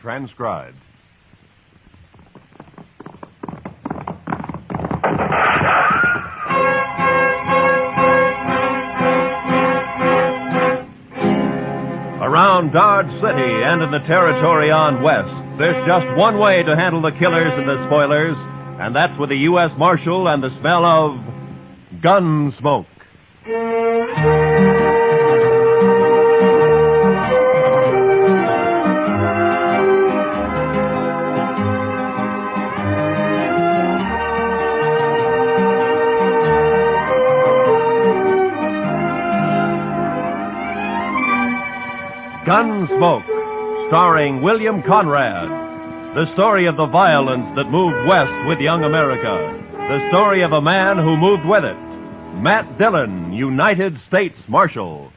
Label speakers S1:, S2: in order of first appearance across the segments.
S1: transcribed. Around Dodge City and in the territory on west, there's just one way to handle the killers and the spoilers, and that's with the U.S. Marshal and the smell of Gunsmoke. Gunsmoke, starring William Conrad. The story of the violence that moved west with young America. The story of a man who moved with it. Matt Dillon, United States Marshal.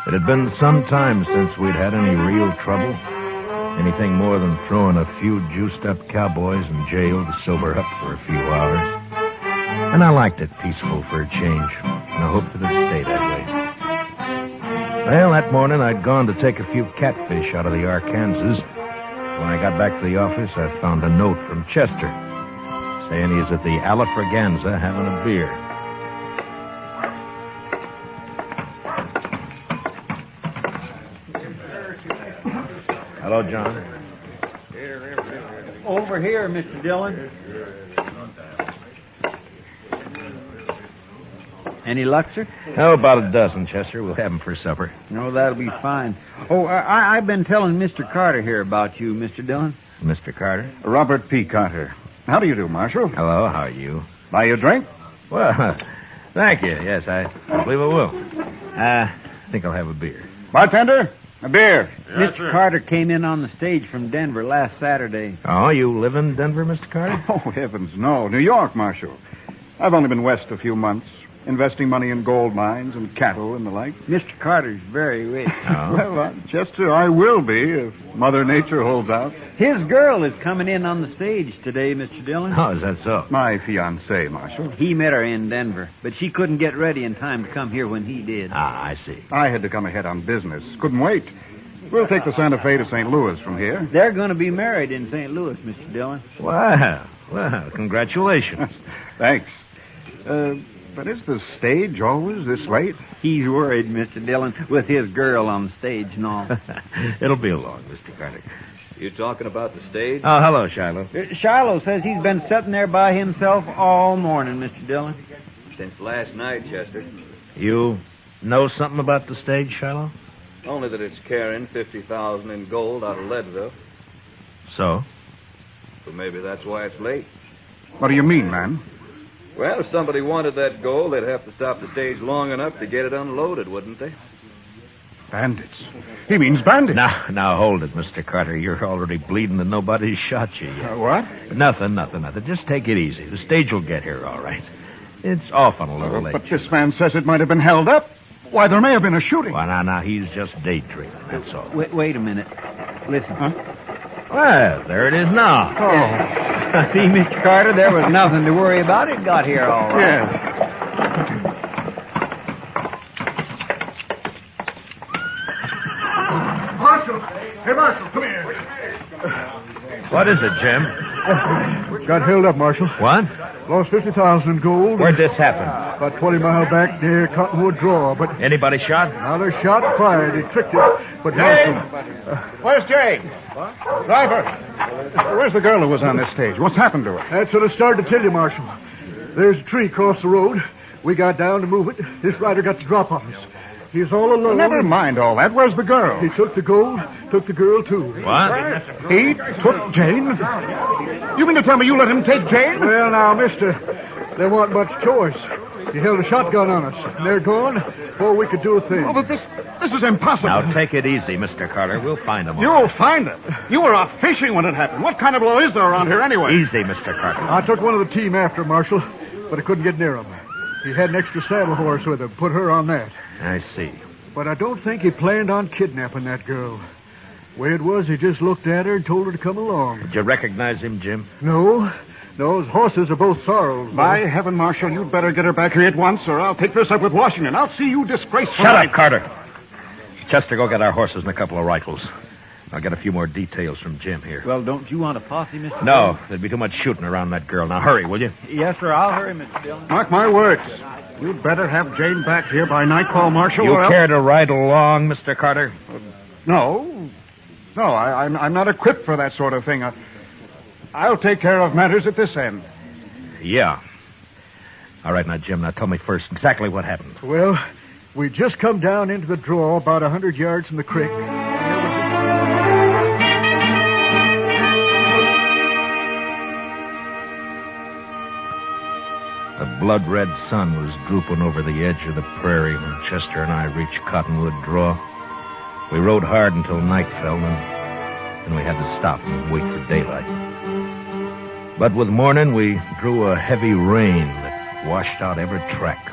S2: It had been some time since we'd had any real trouble. Anything more than throwing a few juiced-up cowboys in jail to sober up for a few hours. And I liked it peaceful for a change. And I hoped that it'd stay that way. Well, that morning I'd gone to take a few catfish out of the Arkansas. When I got back to the office, I found a note from Chester saying he's at the Alafraganza having a beer. Hello, John.
S3: Over here, Mr. Dillon. Any luck, sir?
S2: Oh, about a dozen, Chester. We'll have them for supper.
S3: No, that'll be fine. Oh, I've been telling Mr. Carter here about you, Mr. Dillon.
S2: Mr. Carter?
S4: Robert P. Carter. How do you do, Marshal?
S2: Hello, how are you?
S4: Buy you a drink?
S2: Well, thank you. Yes, I believe I will. I think I'll have a beer.
S4: Bartender, a beer.
S3: Yes, Mr. Carter came in on the stage from Denver last Saturday.
S2: Oh, you live in Denver, Mr. Carter?
S4: Oh, heavens, no. New York, Marshal. I've only been west a few months, investing money in gold mines and cattle and the like.
S3: Mr. Carter's very rich.
S2: Oh.
S4: Well, Chester, I will be if Mother Nature holds out.
S3: His girl is coming in on the stage today, Mr. Dillon.
S2: Oh, is that so?
S4: My fiancée, Marshal.
S3: He met her in Denver, but she couldn't get ready in time to come here when he did.
S2: Ah, I see.
S4: I had to come ahead on business. Couldn't wait. We'll take the Santa Fe to St. Louis from here.
S3: They're going to be married in St. Louis, Mr. Dillon.
S2: Well, congratulations.
S4: Thanks. But is the stage always this late?
S3: He's worried, Mr. Dillon, with his girl on the stage and all.
S2: It'll be along, Mr. Carter.
S5: You talking about the stage?
S2: Oh, hello, Shiloh.
S3: Shiloh says he's been sitting there by himself all morning, Mr. Dillon.
S5: Since last night, Chester.
S2: You know something about the stage, Shiloh?
S5: Only that it's carrying $50,000 in gold out of Leadville.
S2: So?
S5: So maybe that's why it's late.
S4: What do you mean, man?
S5: Well, if somebody wanted that gold, they'd have to stop the stage long enough to get it unloaded, wouldn't they?
S4: Bandits. He means bandits.
S2: Now, hold it, Mr. Carter. You're already bleeding and nobody's shot you yet.
S4: What?
S2: Nothing. Just take it easy. The stage will get here all right. It's often a little late.
S4: But this man says it might have been held up. Why, there may have been a shooting.
S2: Well, now, he's just daydreaming, that's all.
S3: Wait a minute. Listen.
S4: Huh?
S2: Well, there it is now.
S3: Oh. See, Mr. Carter, there was nothing to worry about. It got here all right.
S4: Yeah. Marshal! Hey, Marshal, come here.
S2: What is it, Jim?
S6: Got held up, Marshal.
S2: What?
S6: Lost 50,000 in gold.
S2: Where'd this happen?
S6: About 20 miles back near Cottonwood Draw, but...
S2: Anybody shot?
S6: Now, they shot and fired. They tricked it. But Marshal...
S4: Where's Jane? What? Driver! Where's the girl who was on this stage? What's happened to her?
S6: That's what I started to tell you, Marshal. There's a tree across the road. We got down to move it. This rider got the drop on us. He's all alone.
S4: Never mind all that. Where's the girl?
S6: He took the gold, took the girl, too.
S2: What?
S4: He took Jane? You mean to tell me you let him take Jane?
S6: Well, now, mister, there wasn't much choice. He held a shotgun on us, and they're gone before we could do a thing.
S4: Oh, but this is impossible.
S2: Now, take it easy, Mr. Carter. We'll find them all.
S4: You'll find them. You were off fishing when it happened. What kind of law is there around here anyway?
S2: Easy, Mr. Carter.
S6: I took one of the team after Marshal, but I couldn't get near him. He had an extra saddle horse with him. Put her on that.
S2: I see.
S6: But I don't think he planned on kidnapping that girl. Way it was, he just looked at her and told her to come along.
S2: Did you recognize him, Jim?
S6: No, Those horses are both sorrels.
S4: By heaven, Marshal, you'd better get her back here at once, or I'll take this up with Washington. I'll see you disgraced.
S2: Shut up, Carter. Chester, go get our horses and a couple of rifles. I'll get a few more details from Jim here.
S3: Well, don't you want a posse, Mr.
S2: No, there'd be too much shooting around that girl. Now, hurry, will you?
S3: Yes, sir. I'll hurry, Mr. Dillon.
S4: Mark my words. You'd better have Jane back here by nightfall, Marshal.
S2: You
S4: or
S2: care to ride along, Mr. Carter?
S4: No. No, I'm not equipped for that sort of thing. I'll take care of matters at this end.
S2: Yeah. All right, now, Jim, now tell me first exactly what happened.
S6: Well, we just come down into the draw about 100 yards from the creek.
S2: The blood-red sun was drooping over the edge of the prairie when Chester and I reached Cottonwood Draw. We rode hard until night fell, and then we had to stop and wait for daylight. But with morning, we drew a heavy rain that washed out every track.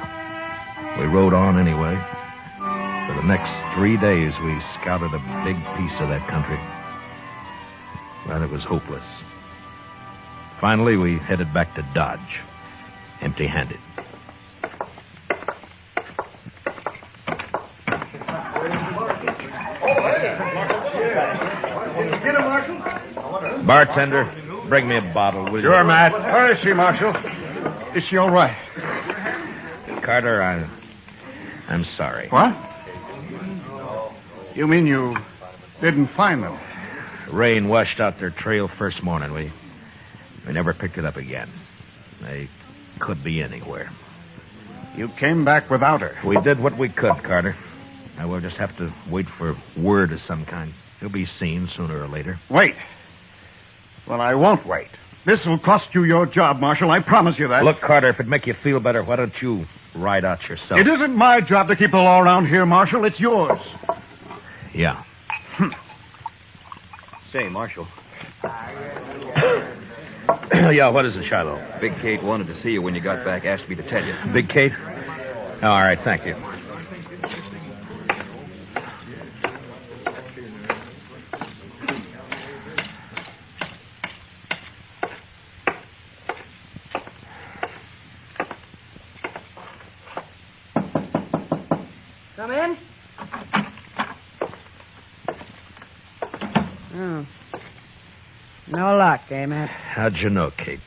S2: We rode on anyway. For the next 3 days, we scouted a big piece of that country. But it was hopeless. Finally, we headed back to Dodge, empty-handed. Bartender, bring me a bottle, will you?
S4: Sure, Matt. Where is she, Marshal? Is she all right?
S2: Carter, I'm sorry.
S4: What? You mean you didn't find them?
S2: Rain washed out their trail first morning. We never picked it up again. They could be anywhere.
S4: You came back without her.
S2: We did what we could, Carter. Now we'll just have to wait for word of some kind. He'll be seen sooner or later.
S4: Wait. Well, I won't wait. This will cost you your job, Marshal. I promise you that.
S2: Look, Carter, if it'd make you feel better, why don't you ride out yourself?
S4: It isn't my job to keep the law around here, Marshal. It's yours.
S2: Yeah.
S5: Say, Marshal,
S2: Yeah, what is it, Shiloh?
S5: Big Kate wanted to see you when you got back. Asked me to tell you.
S2: Big Kate? Oh, all right, thank you.
S7: Come in. Oh. No luck, eh, Matt?
S2: How'd you know, Kate?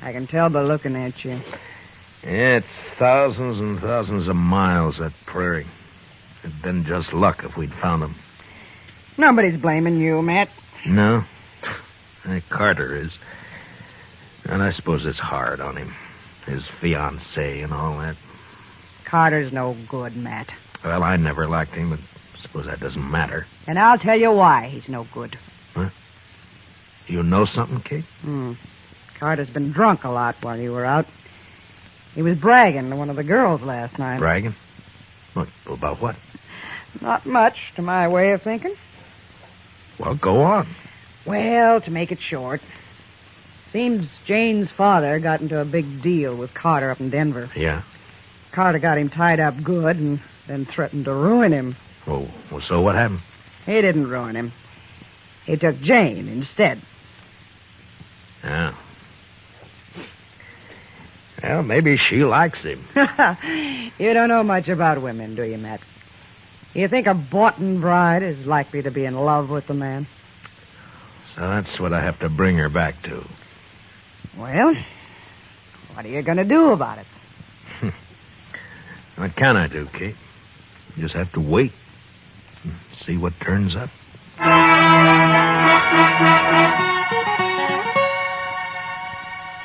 S7: I can tell by looking at you.
S2: Yeah, it's thousands and thousands of miles, that prairie. It'd been just luck if we'd found them.
S7: Nobody's blaming you, Matt.
S2: No? Carter is. And I suppose it's hard on him. His fiancée and all that.
S7: Carter's no good, Matt.
S2: Well, I never liked him, but I suppose that doesn't matter.
S7: And I'll tell you why he's no good.
S2: Huh? You know something, Kate?
S7: Carter's been drunk a lot while you were out. He was bragging to one of the girls last night.
S2: Bragging? What, about what?
S7: Not much, to my way of thinking.
S2: Well, go on.
S7: Well, to make it short, seems Jane's father got into a big deal with Carter up in Denver.
S2: Yeah?
S7: Carter got him tied up good and then threatened to ruin him.
S2: Oh, well, so what happened?
S7: He didn't ruin him. He took Jane instead.
S2: Yeah. Well, maybe she likes him.
S7: You don't know much about women, do you, Matt? You think a Boughten bride is likely to be in love with the man?
S2: So that's what I have to bring her back to.
S7: Well, what are you going to do about it?
S2: What can I do, Kate? You just have to wait and see what turns up.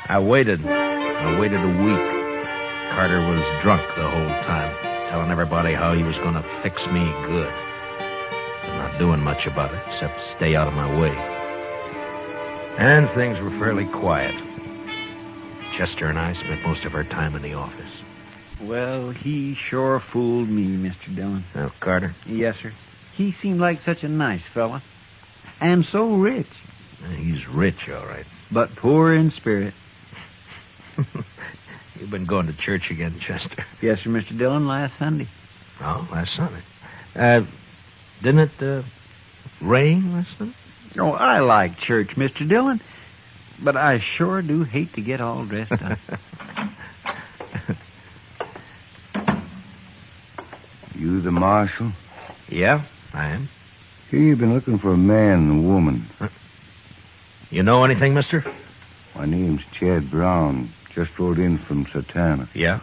S2: I waited a week. Carter was drunk the whole time, telling everybody how he was going to fix me good. I'm not doing much about it, except stay out of my way. And things were fairly quiet. Chester and I spent most of our time in the office.
S3: Well, he sure fooled me, Mr. Dillon.
S2: Now, Carter?
S3: Yes, sir. He seemed like such a nice fella. And so rich.
S2: He's rich, all right.
S3: But poor in spirit.
S2: You've been going to church again, Chester.
S3: Yes, sir, Mr. Dillon, last Sunday.
S2: Oh, last Sunday. Didn't it rain last Sunday?
S3: Oh, I like church, Mr. Dillon. But I sure do hate to get all dressed up.
S8: You the marshal?
S2: Yeah, I am.
S8: Here you've been looking for a man and a woman.
S2: You know anything, mister?
S8: My name's Chad Brown. Just rode in from Satana.
S2: Yeah?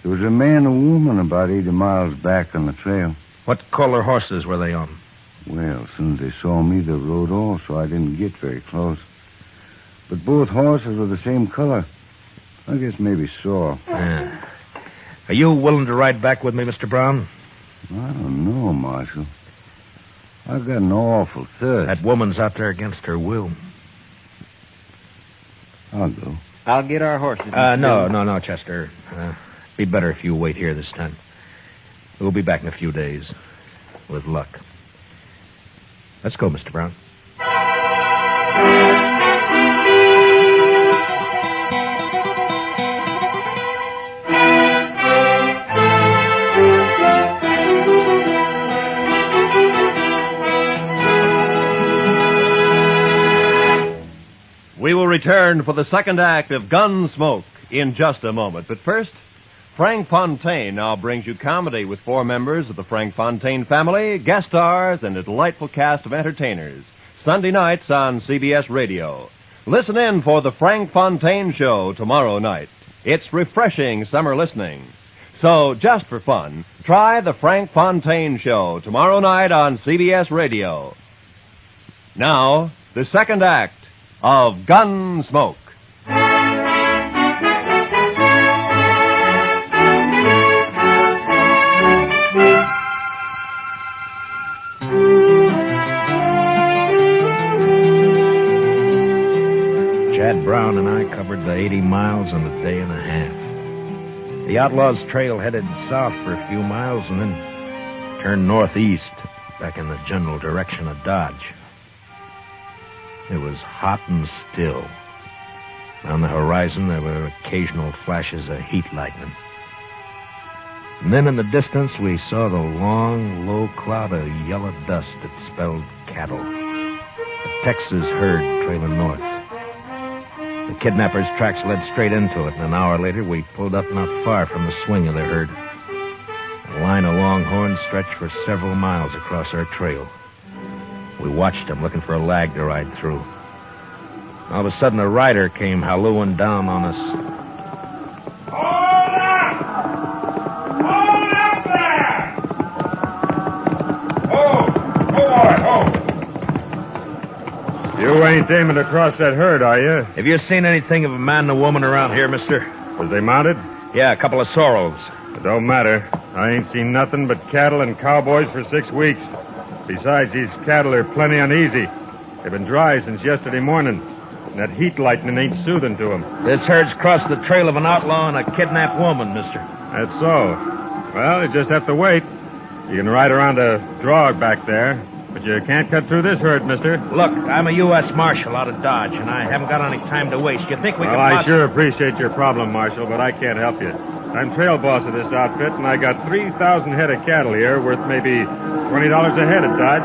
S8: There was a man and a woman about 80 miles back on the trail.
S2: What color horses were they on?
S8: Well, as soon as they saw me, they rode off, so I didn't get very close. But both horses were the same color. I guess maybe sore.
S2: Yeah. Are you willing to ride back with me, Mr. Brown?
S8: I don't know, Marshal. I've got an awful thirst.
S2: That woman's out there against her will.
S8: I'll go.
S3: I'll get our horses.
S2: No, Chester. Be better if you wait here this time. We'll be back in a few days. With luck. Let's go, Mr. Brown.
S1: We will return for the second act of Gunsmoke in just a moment. But first, Frank Fontaine now brings you comedy with 4 members of the Frank Fontaine family, guest stars, and a delightful cast of entertainers. Sunday nights on CBS Radio. Listen in for the Frank Fontaine Show tomorrow night. It's refreshing summer listening. So, just for fun, try the Frank Fontaine Show tomorrow night on CBS Radio. Now, the second act of Gunsmoke.
S2: Chad Brown and I covered the 80 miles in a day and a half. The Outlaws' trail headed south for a few miles and then turned northeast, back in the general direction of Dodge. It was hot and still. On the horizon, there were occasional flashes of heat lightning. And then in the distance, we saw the long, low cloud of yellow dust that spelled cattle. A Texas herd trailing north. The kidnappers' tracks led straight into it, and an hour later, we pulled up not far from the swing of the herd. A line of longhorns stretched for several miles across our trail. We watched them, looking for a lag to ride through. All of a sudden, a rider came hallooing down on us.
S9: Hold up! Hold up there! Oh, boy,
S10: You ain't aiming to cross that herd, are you?
S2: Have you seen anything of a man and a woman around here, mister?
S10: Was they mounted?
S2: Yeah, a couple of sorrels.
S10: It don't matter. I ain't seen nothing but cattle and cowboys for 6 weeks. Besides, these cattle are plenty uneasy. They've been dry since yesterday morning. And that heat lightning ain't soothing to them.
S2: This herd's crossed the trail of an outlaw and a kidnapped woman, mister.
S10: That's so. Well, you just have to wait. You can ride around a drog back there, but you can't cut through this herd, mister.
S2: Look, I'm a U.S. Marshal out of Dodge, and I haven't got any time to waste. You think we can...
S10: I sure appreciate your problem, Marshal, but I can't help you. I'm trail boss of this outfit, and I got 3,000 head of cattle here worth maybe $20 a head at Dodge.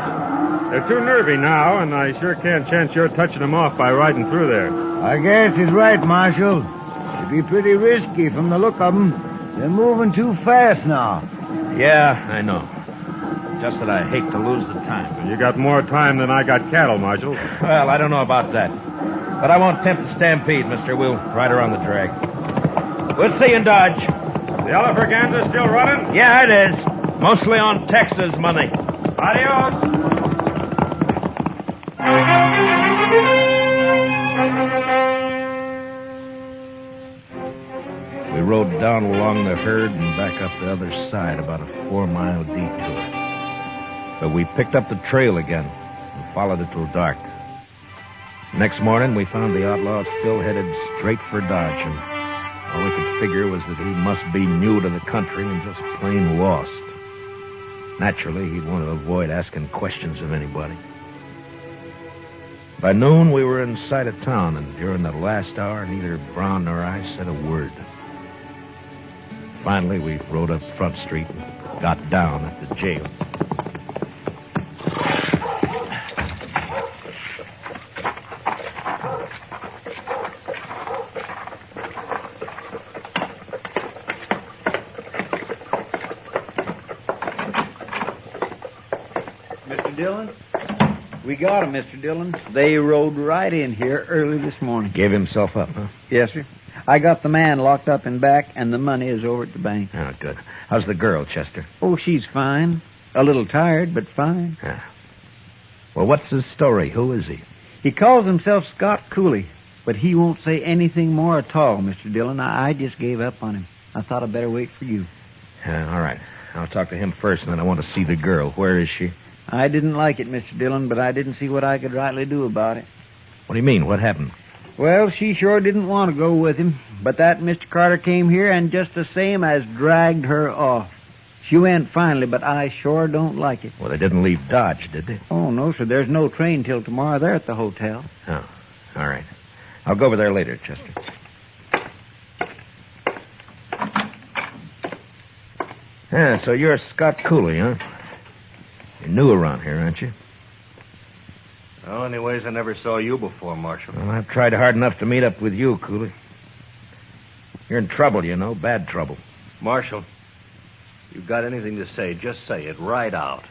S10: They're too nervy now, and I sure can't chance your touching them off by riding through there.
S8: I guess he's right, Marshal. It'd be pretty risky from the look of them. They're moving too fast now.
S2: Yeah, I know. Just that I hate to lose the time.
S10: You got more time than I got cattle, Marshal.
S2: Well, I don't know about that. But I won't tempt the stampede, mister. We'll ride around the drag. We'll see you in Dodge.
S10: The Elephant still running?
S2: Yeah, it is. Mostly on Texas money.
S10: Adios.
S2: We rode down along the herd and back up the other side, about a 4-mile detour. But we picked up the trail again and followed it till dark. Next morning, we found the outlaw still headed straight for Dodge, and all we could figure was that he must be new to the country and just plain lost. Naturally, he'd want to avoid asking questions of anybody. By noon, we were in sight of town, and during the last hour, neither Brown nor I said a word. Finally, we rode up Front Street and got down at the jail.
S3: Dillon? We got 'em, Mr. Dillon. They rode right in here early this morning.
S2: Gave himself up, huh?
S3: Yes, sir. I got the man locked up in back, and the money is over at the bank.
S2: Oh, good. How's the girl, Chester?
S3: Oh, she's fine. A little tired, but fine.
S2: Yeah. Well, what's his story? Who is he?
S3: He calls himself Scott Cooley, but he won't say anything more at all, Mr. Dillon. I just gave up on him. I thought I'd better wait for you.
S2: All right. I'll talk to him first, and then I want to see the girl. Where is she?
S3: I didn't like it, Mr. Dillon, but I didn't see what I could rightly do about it.
S2: What do you mean? What happened?
S3: Well, she sure didn't want to go with him, but that Mr. Carter came here and just the same as dragged her off. She went finally, but I sure don't like it.
S2: Well, they didn't leave Dodge, did they?
S3: Oh, no, sir. There's no train till tomorrow. They're at the hotel.
S2: Oh, all right. I'll go over there later, Chester. Yeah, so you're Scott Cooley, huh? You're new around here, aren't you?
S11: Well, anyways, I never saw you before, Marshal.
S2: Well, I've tried hard enough to meet up with you, Cooley. You're in trouble, you know, bad trouble.
S11: Marshal, you got anything to say, just say it right out.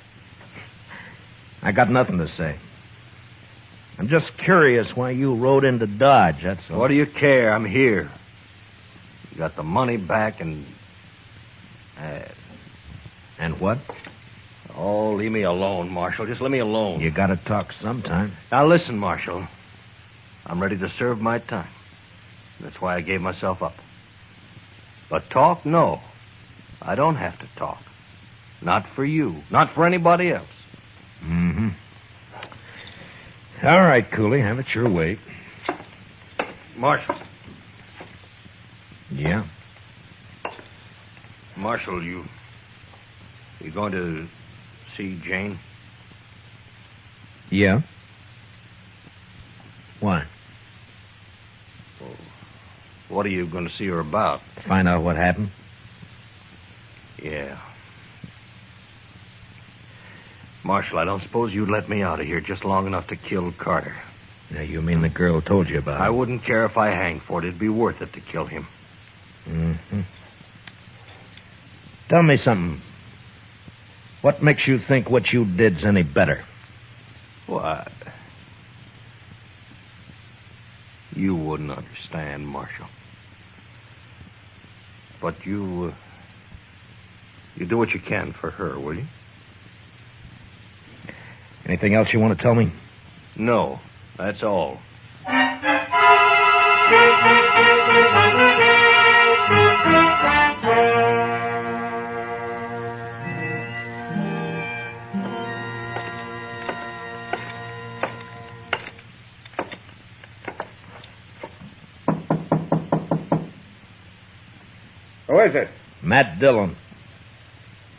S2: I got nothing to say. I'm just curious why you rode into Dodge, that's all.
S11: What do you care? I'm here. You got the money back and...
S2: And what?
S11: Oh, leave me alone, Marshal. Just leave me alone.
S2: You gotta talk sometime.
S11: Now, listen, Marshal. I'm ready to serve my time. That's why I gave myself up. But talk, no. I don't have to talk. Not for you. Not for anybody else.
S2: Mm-hmm. All right, Cooley. Have it your way.
S11: Marshal.
S2: Yeah?
S11: Marshal, you going to see Jane?
S2: Yeah? Why?
S11: Well, what are you going to see her about?
S2: Find out what happened?
S11: Yeah. Marshal, I don't suppose you'd let me out of here just long enough to kill Carter.
S2: Now, you mean the girl told you about it?
S11: I wouldn't care if I hang for it. It'd be worth it to kill him.
S2: Mm-hmm. Tell me something. What makes you think what you did's any better?
S11: What? You wouldn't understand, Marshal. But you do what you can for her, will you?
S2: Anything else you want to tell me?
S11: No, that's all.
S4: Who is it?
S2: Matt Dillon.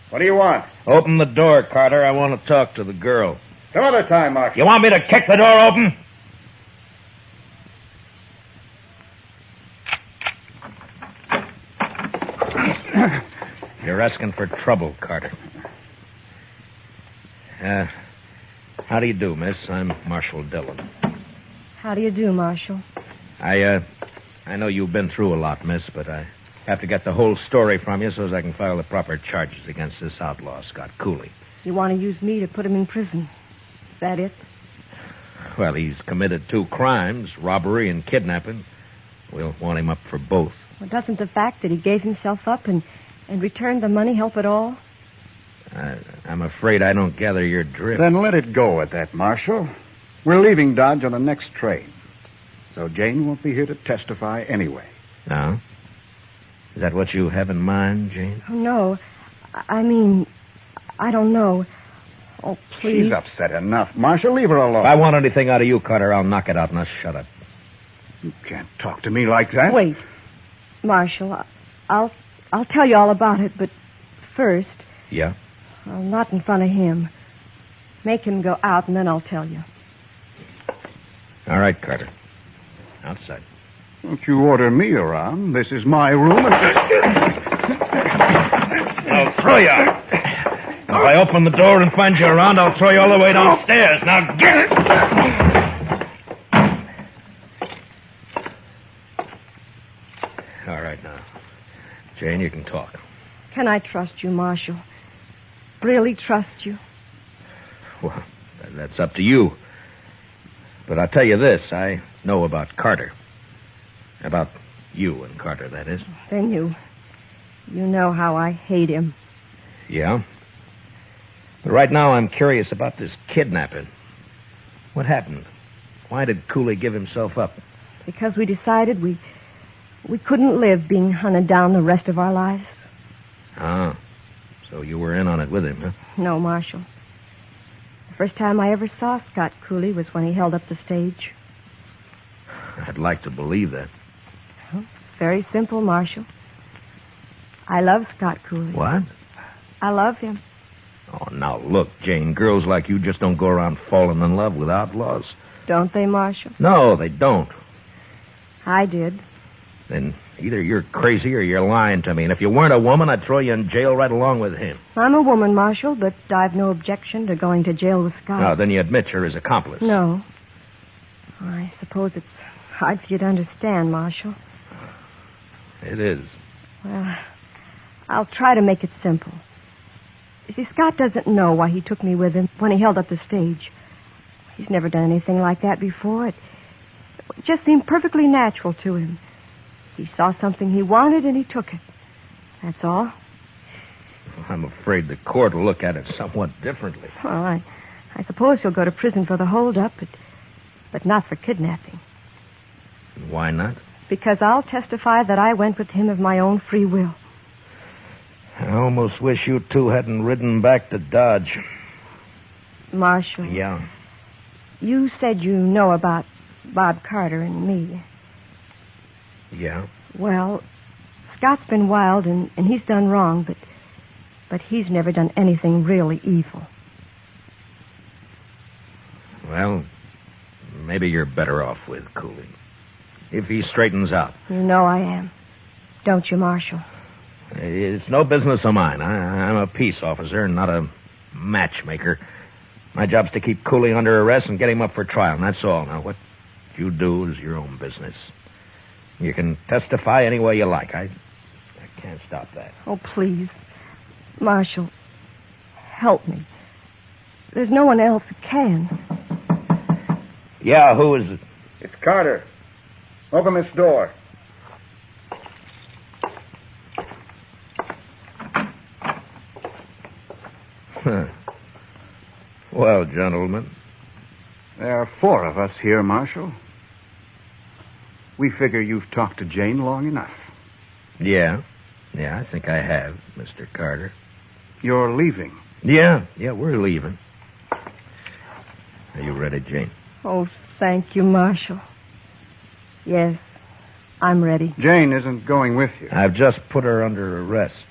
S4: What do you want?
S2: Open the door, Carter. I want to talk to the girl.
S4: Some other time, Marshal.
S2: You want me to kick the door open? You're asking for trouble, Carter. How do you do, miss? I'm Marshal Dillon.
S12: How do you do, Marshal?
S2: I know you've been through a lot, miss, but I have to get the whole story from you so as I can file the proper charges against this outlaw, Scott Cooley.
S12: You want to use me to put him in prison? Is that it?
S2: Well, he's committed 2 crimes, robbery and kidnapping. We'll want him up for both.
S12: Well, doesn't the fact that he gave himself up and returned the money help at all?
S2: I'm afraid I don't gather your drift.
S4: Then let it go at that, Marshal. We're leaving Dodge on the next train. So Jane won't be here to testify anyway.
S2: No? Is that what you have in mind, Jane?
S12: Oh, no. I mean, I don't know. Oh, please.
S4: She's upset enough. Marshal, leave her alone.
S2: If I want anything out of you, Carter, I'll knock it out. Now shut up.
S4: You can't talk to me like that.
S12: Wait. Marshal, I'll tell you all about it, but first...
S2: Yeah?
S12: Well, not in front of him. Make him go out, and then I'll tell you.
S2: All right, Carter. Outside.
S4: Don't you order me around. This is my room.
S2: I'll throw you out. If I open the door and find you around, I'll throw you all the way downstairs. Now get it! All right, now. Jane, you can talk.
S12: Can I trust you, Marshal? Really trust you?
S2: Well, That's up to you. But I'll tell you this, I know about Carter. About you and Carter, that is.
S12: Then you know how I hate him.
S2: Yeah? But right now I'm curious about this kidnapping. What happened? Why did Cooley give himself up?
S12: Because we decided we couldn't live being hunted down the rest of our lives.
S2: Ah, so you were in on it with him, huh?
S12: No, Marshal. The first time I ever saw Scott Cooley was when he held up the stage.
S2: I'd like to believe that.
S12: Well, very simple, Marshal. I love Scott Cooley.
S2: What?
S12: I love him.
S2: Oh, now look, Jane, girls like you just don't go around falling in love with outlaws.
S12: Don't they, Marshal?
S2: No, they don't.
S12: I did.
S2: Then either you're crazy or you're lying to me. And if you weren't a woman, I'd throw you in jail right along with him.
S12: I'm a woman, Marshal, but I've no objection to going to jail with Scott.
S2: Oh, then you admit you're his accomplice.
S12: No. I suppose it's hard for you to understand, Marshal.
S2: It is.
S12: Well, I'll try to make it simple. You see, Scott doesn't know why he took me with him when he held up the stage. He's never done anything like that before. It just seemed perfectly natural to him. He saw something he wanted and he took it. That's all.
S2: I'm afraid the court will look at it somewhat differently.
S12: Well, I suppose he'll go to prison for the holdup, but not for kidnapping.
S2: Why not?
S12: Because I'll testify that I went with him of my own free will.
S2: I almost wish you two hadn't ridden back to Dodge.
S12: Marshal.
S2: Yeah.
S12: You said you know about Bob Carter and me.
S2: Yeah?
S12: Well, Scott's been wild and he's done wrong, but he's never done anything really evil.
S2: Well, maybe you're better off with Cooley. If he straightens out.
S12: You know I am. Don't you, Marshal?
S2: It's no business of mine. I'm a peace officer, not a matchmaker. My job's to keep Cooley under arrest and get him up for trial, and that's all. Now, what you do is your own business. You can testify any way you like. I can't stop that.
S12: Oh, please. Marshal, help me. There's no one else who can.
S2: Yeah, who is it?
S4: It's Carter. Open this door.
S2: Well, gentlemen.
S4: There are 4 of us here, Marshal. We figure you've talked to Jane long enough.
S2: Yeah, I think I have, Mr. Carter.
S4: You're leaving.
S2: Yeah, we're leaving. Are you ready, Jane?
S12: Oh, thank you, Marshal. Yes, I'm ready.
S4: Jane isn't going with you.
S2: I've just put her under arrest.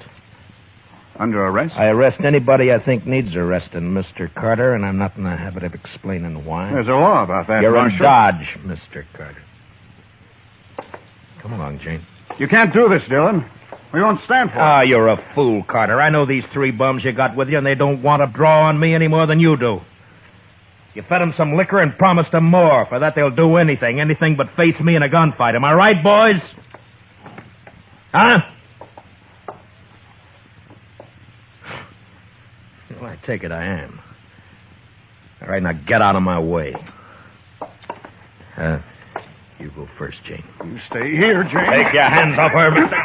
S4: Under arrest?
S2: I arrest anybody I think needs arresting, Mr. Carter, and I'm not in the habit of explaining why.
S4: There's a law about that,
S2: You're
S4: Marshal.
S2: in Dodge, Mr. Carter. Come along, Jane.
S4: You can't do this, Dillon. We won't stand for it.
S2: Ah, you're a fool, Carter. I know these 3 bums you got with you, and they don't want to draw on me any more than you do. You fed them some liquor and promised them more. For that, they'll do anything but face me in a gunfight. Am I right, boys? Huh? Well, I take it I am. All right, now get out of my way. You go first, Jane.
S4: You stay here, Jane.
S2: Take your hands off her, Mr.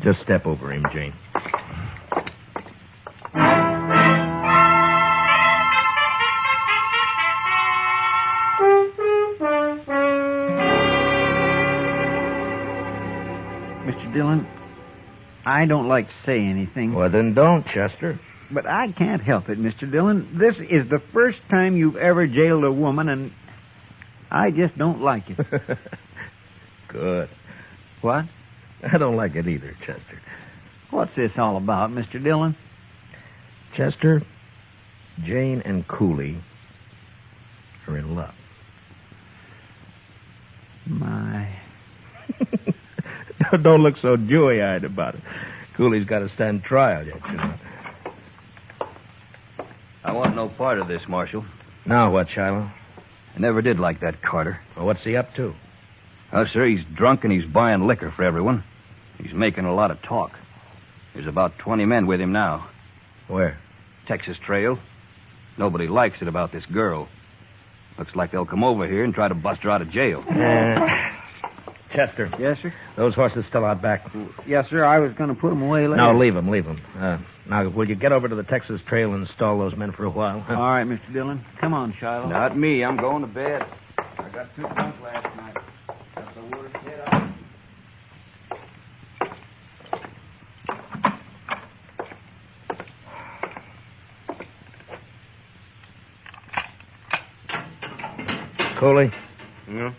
S2: Just step over him, Jane.
S3: Mr. Dillon, I don't like to say anything.
S2: Well, then don't, Chester.
S3: But I can't help it, Mr. Dillon. This is the first time you've ever jailed a woman, and I just don't like it.
S2: Good.
S3: What?
S2: I don't like it either, Chester.
S3: What's this all about, Mr. Dillon?
S2: Chester, Jane and Cooley are in love.
S3: My.
S2: Don't look so dewy-eyed about it. Cooley's got to stand trial yet, you know.
S11: I want no part of this, Marshal.
S2: Now what, Shiloh?
S11: I never did like that Carter.
S2: Well, what's he up to?
S11: Oh, sir, he's drunk and he's buying liquor for everyone. He's making a lot of talk.
S5: There's about 20 men with him now.
S2: Where?
S5: Texas Trail. Nobody likes it about this girl. Looks like they'll come over here and try to bust her out of jail.
S2: Chester.
S3: Yes, sir?
S2: Those horses still out back?
S3: Yes, sir. I was going to put them away later.
S2: No, leave them. Now, will you get over to the Texas Trail and stall those men for a while? Huh?
S3: All right, Mr. Dillon. Come on, Shiloh.
S5: Not me. I'm going to bed. I got 2 drunk last night. Got the word to get out.
S2: Cooley,
S11: Yeah?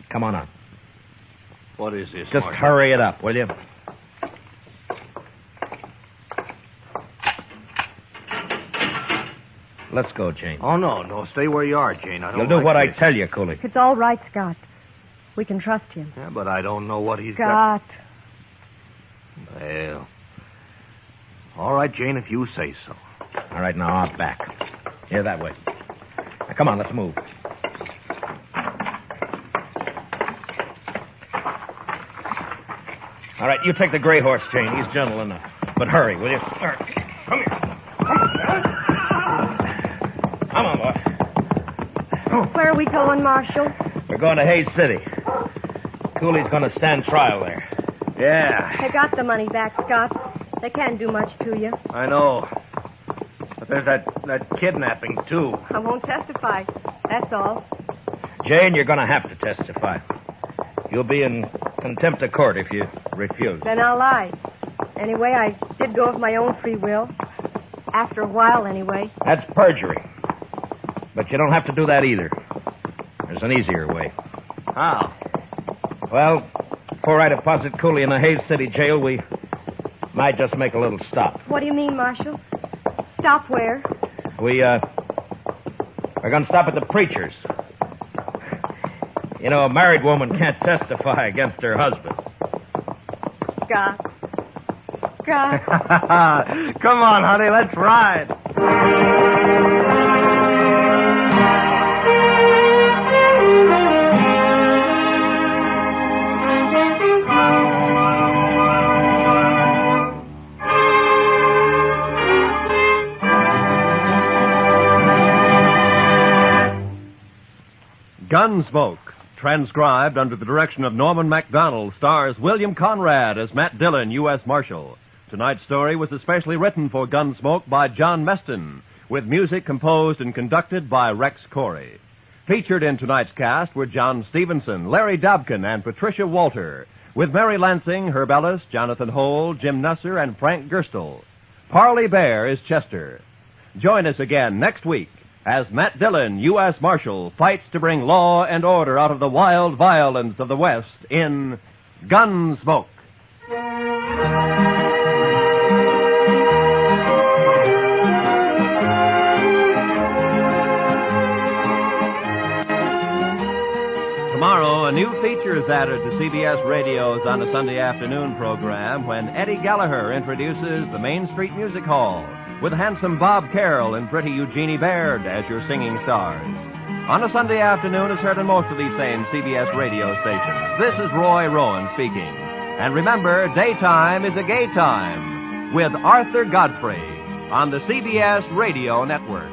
S2: come on out.
S11: What is this,
S2: Just
S11: Marshal?
S2: hurry it up, will you? Let's go, Jane.
S11: Oh, no. Stay where you are, Jane. I don't
S2: You'll do
S11: like
S2: what I
S11: this.
S2: tell you, Cooley.
S12: It's all right, Scott. We can trust him.
S11: Yeah, but I don't know what he's got.
S12: Scott.
S11: Well. All right, Jane, if you say so.
S2: All right, now out back. Here, that way. Now, come on, let's move. All right, you take the gray horse, Jane. He's gentle enough. But hurry, will you? All right. Come here. Come on, boy.
S12: Where are we going, Marshal?
S2: We're going to Hayes City. Cooley's going to stand trial there.
S11: Yeah,
S12: They got the money back, Scott. They can't do much to you.
S11: I know. But there's that kidnapping, too.
S12: I won't testify. That's all.
S2: Jane, you're going to have to testify. You'll be in contempt of court if you refuse.
S12: Then I'll lie. Anyway, I did go of my own free will. After a while, anyway.
S2: That's perjury. But you don't have to do that either. There's an easier way.
S11: How?
S2: Well, before I deposit Cooley in the Hayes City jail, we might just make a little stop.
S12: What do you mean, Marshal? Stop where?
S2: We're going to stop at the preacher's. You know, a married woman can't testify against her husband.
S12: Scott. Scott.
S11: Come on, honey, let's ride.
S1: Gunsmoke, transcribed under the direction of Norman MacDonald, stars William Conrad as Matt Dillon, U.S. Marshal. Tonight's story was especially written for Gunsmoke by John Meston, with music composed and conducted by Rex Corey. Featured in tonight's cast were John Stevenson, Larry Dobkin, and Patricia Walter, with Mary Lansing, Herb Ellis, Jonathan Hole, Jim Nusser, and Frank Gerstle. Parley Bear is Chester. Join us again next week as Matt Dillon, U.S. Marshal, fights to bring law and order out of the wild violence of the West in Gunsmoke. Tomorrow, a new feature is added to CBS Radio's On a Sunday Afternoon program when Eddie Gallagher introduces the Main Street Music Hall with handsome Bob Carroll and pretty Eugenie Baird as your singing stars. On a Sunday Afternoon is heard on most of these same CBS radio stations. This is Roy Rowan speaking. And remember, daytime is a gay time with Arthur Godfrey on the CBS Radio Network.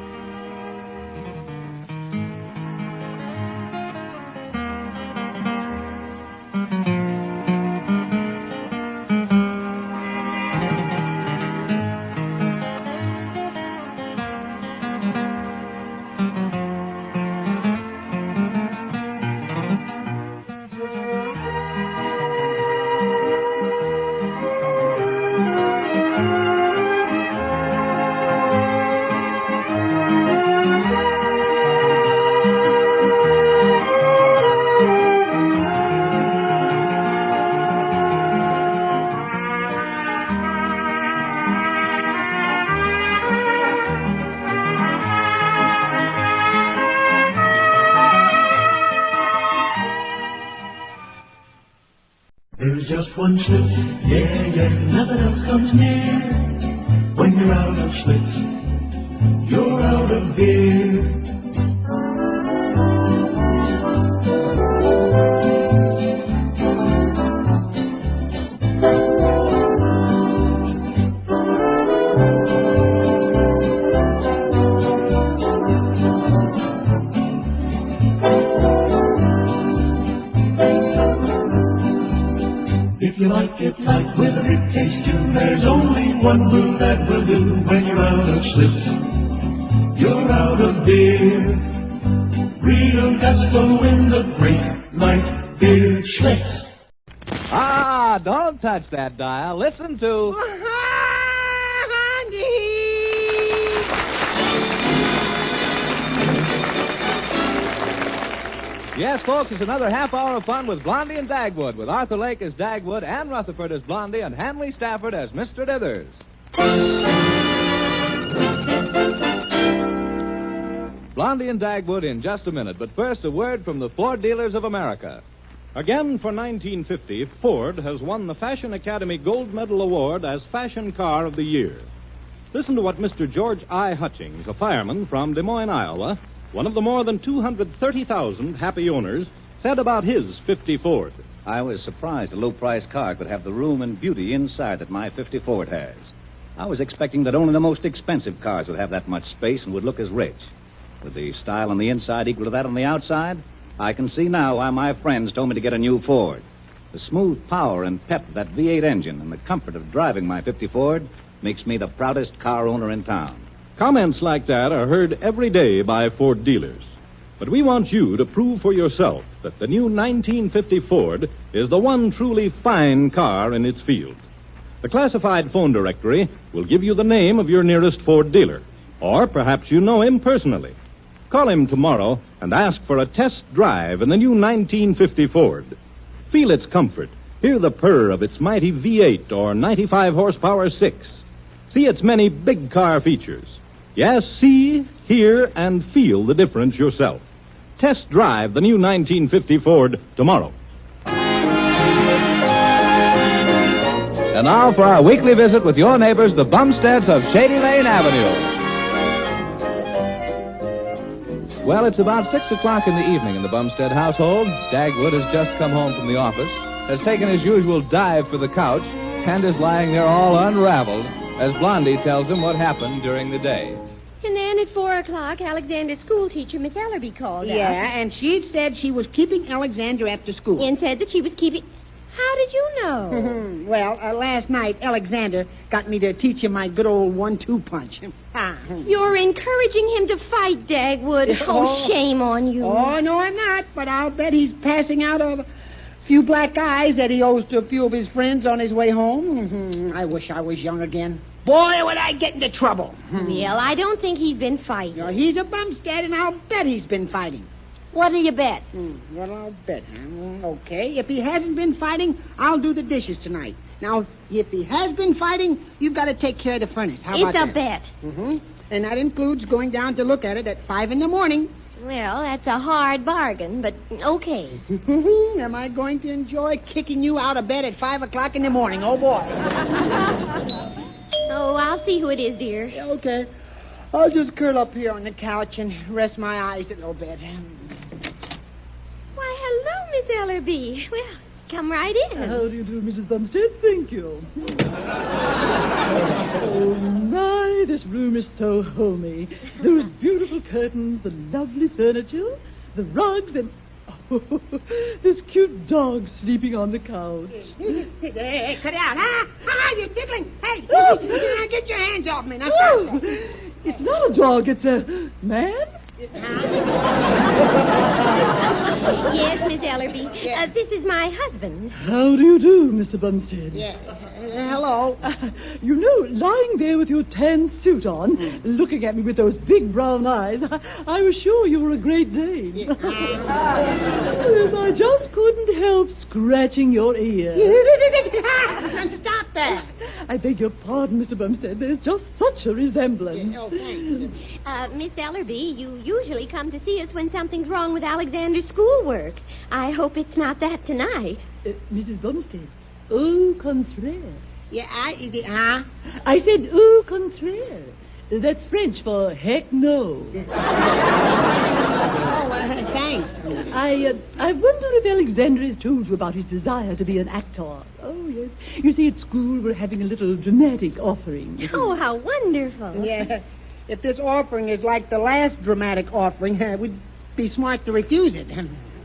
S13: There's just one Schlitz, yeah, nothing else comes near. When you're out of Schlitz, you're out of beer. you like it light with a big taste too. There's only one brew that will do. When you're out of Schlitz, you're out of beer. Real gusto in the great light beer Schlitz.
S14: Ah, don't touch that dial. Listen to... Yes, folks, it's another half hour of fun with Blondie and Dagwood, with Arthur Lake as Dagwood, Ann Rutherford as Blondie, and Hanley Stafford as Mr. Dithers. Blondie and Dagwood in just a minute, but first a word from the Ford Dealers of America.
S15: Again, for 1950, Ford has won the Fashion Academy Gold Medal Award as Fashion Car of the Year. Listen to what Mr. George I. Hutchings, a fireman from Des Moines, Iowa, one of the more than 230,000 happy owners, said about his 50 Ford.
S16: I was surprised a low-priced car could have the room and beauty inside that my 50 Ford has. I was expecting that only the most expensive cars would have that much space and would look as rich. With the style on the inside equal to that on the outside, I can see now why my friends told me to get a new Ford. The smooth power and pep of that V8 engine and the comfort of driving my 50 Ford makes me the proudest car owner in town.
S15: Comments like that are heard every day by Ford dealers. But we want you to prove for yourself that the new 1950 Ford is the one truly fine car in its field. The classified phone directory will give you the name of your nearest Ford dealer. Or perhaps you know him personally. Call him tomorrow and ask for a test drive in the new 1950 Ford. Feel its comfort. Hear the purr of its mighty V8 or 95 horsepower 6. See its many big car features. Yes, see, hear, and feel the difference yourself. Test drive the new 1950 Ford tomorrow.
S14: And now for our weekly visit with your neighbors, the Bumsteads of Shady Lane Avenue. Well, it's about 6 o'clock in the evening in the Bumstead household. Dagwood has just come home from the office, has taken his usual dive for the couch, and is lying there all unraveled as Blondie tells him what happened during the day.
S17: And then at 4 o'clock, Alexander's schoolteacher, Miss Ellerby, called out.
S18: Yeah, and she said she was keeping Alexander after school.
S17: And said that she was keeping... How did you know?
S18: Well, last night, Alexander got me to teach him my good old 1-2 punch.
S17: You're encouraging him to fight, Dagwood. Oh, shame on you.
S18: Oh, no, I'm not. But I'll bet he's passing out a few black eyes that he owes to a few of his friends on his way home. I wish I was young again. Boy, would I get into trouble.
S17: Well, I don't think he's been fighting.
S18: No, he's a bumstead, and I'll bet he's been fighting.
S17: What'll you bet?
S18: Well, I'll bet. Okay, if he hasn't been fighting, I'll do the dishes tonight. Now, if he has been fighting, you've got to take care of the furnace. How about that?
S17: It's a bet.
S18: And that includes going down to look at it at 5 in the morning.
S17: Well, that's a hard bargain, but okay.
S18: Am I going to enjoy kicking you out of bed at 5 o'clock in the morning? Oh, boy.
S17: Oh, I'll see who it is, dear.
S18: Okay. I'll just curl up here on the couch and rest my eyes a little bit.
S17: Why, hello, Miss Ellerby. Well, come right in.
S19: How do you do, Mrs. Bumstead? Thank you. Oh, my, this room is so homey. Those beautiful curtains, the lovely furniture, the rugs, and... Oh, this cute dog sleeping on the couch.
S18: Hey, cut it out. You're tickling. Hey, get your hands off me. Now, stop.
S19: It's not a dog, it's a man.
S17: Yes, Miss Ellerby. This is my husband.
S19: How do you do, Mr. Bumstead?
S18: Yeah. Hello.
S19: You know, lying there with your tan suit on, looking at me with those big brown eyes, I was sure you were a Great Dane. Yes, I just couldn't help scratching your ear.
S18: Stop that.
S19: I beg your pardon, Mr. Bumstead. There's just such a resemblance.
S18: Oh, thanks.
S17: Miss Ellerby, you usually come to see us when something's wrong with Alexander's schoolwork. I hope it's not that tonight.
S19: Mrs. Bumstead, au contraire.
S18: Yeah,
S19: I said au contraire. That's French for heck no.
S18: Thanks.
S19: I wonder if Alexander has told you about his desire to be an actor. Oh, yes. You see, at school we're having a little dramatic offering.
S17: Oh, how wonderful.
S18: Yeah. If this offering is like the last dramatic offering, we'd be smart to refuse it.